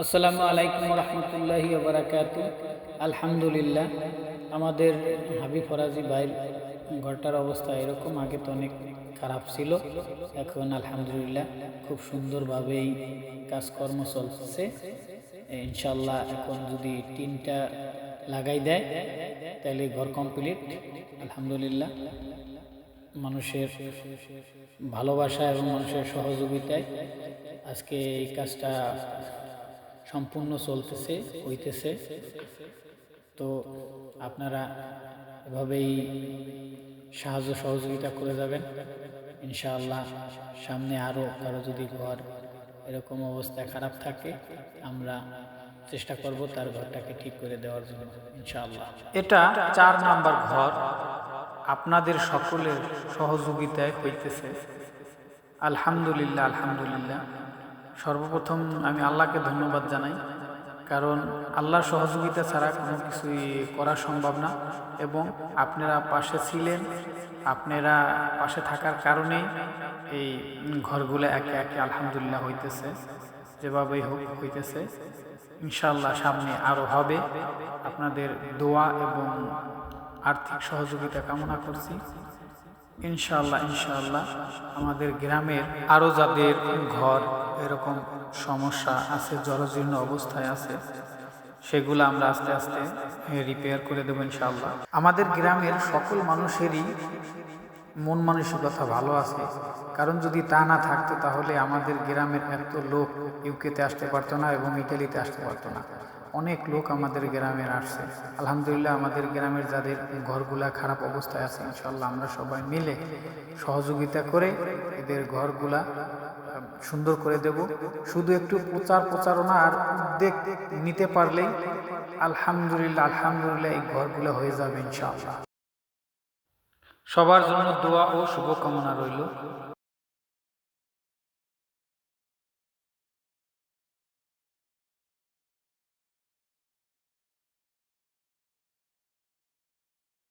আসসালামু আলাইকুম রহমতুল্লাহি বারাকাতু। আলহামদুলিল্লাহ, আমাদের হাবিব ফরাজি ভাইয়ের ঘরটার অবস্থা এরকম। আগে তো অনেক খারাপ ছিল, এখন আলহামদুলিল্লাহ খুব সুন্দরভাবেই কাজকর্ম চলছে। ইনশাল্লাহ এখন যদি টিনটা লাগাই দেয় তাহলে ঘর কমপ্লিট। আলহামদুলিল্লাহ, মানুষের ভালোবাসা এবং মানুষের সহযোগিতায় আজকে এই কাজটা সম্পূর্ণ হইতেছে। তো আপনারা এভাবেই সাহায্য সহযোগিতা করে যাবেন ইনশাআল্লাহ। সামনে আরও কারো যদি ঘর এরকম অবস্থায় খারাপ থাকে, আমরা চেষ্টা করব তার ঘরটাকে ঠিক করে দেওয়ার জন্য ইনশাআল্লাহ। এটা 4 নাম্বার ঘর আপনাদের সকলের সহযোগিতায় হইতেছে। আলহামদুলিল্লাহ, আলহামদুলিল্লাহ। সর্বপ্রথম আমি আল্লাহকে ধন্যবাদ জানাই, কারণ আল্লাহর সহযোগিতা ছাড়া কোনো কিছুই করা সম্ভব না। এবং আপনারা পাশে ছিলেন, আপনারা পাশে থাকার কারণেই এই ঘরগুলো একে একে আলহামদুলিল্লাহ হইতেছে, যেভাবেই হোক হইতেছে। ইনশাআল্লাহ সামনে আরও হবে। আপনাদের দোয়া এবং আর্থিক সহযোগিতা কামনা করছি। ইনশাআল্লাহ ইনশাআল্লাহ আমাদের গ্রামের আরও যাদের ঘর এরকম সমস্যা আছে, জরাজীর্ণ অবস্থায় আছে, সেগুলো আমরা আস্তে আস্তে রিপেয়ার করে দেবো ইনশাআল্লাহ। আমাদের গ্রামের সকল মানুষেরই মন মানসিকতা ভালো আছে, কারণ যদি তা না থাকতো তাহলে আমাদের গ্রামের এত লোক ইউকেতে আসতে পারতো না এবং ইটালিতে আসতে পারতো না। অনেক লোক আমাদের গ্রামের আসছে। আলহামদুলিল্লাহ, আমাদের গ্রামের যাদের ঘরগুলা খারাপ অবস্থায় আছে, ইনশাল্লাহ আমরা সবাই মিলে সহযোগিতা করে এদের ঘরগুলা সুন্দর করে দেব। শুধু একটু প্রচারণা আর উদ্যোগ নিতে পারলেই আলহামদুলিল্লাহ আলহামদুলিল্লাহ এই ঘরগুলো হয়ে যাবে ইনশাআল্লাহ। সবার জন্য দোয়া ও শুভকামনা রইল।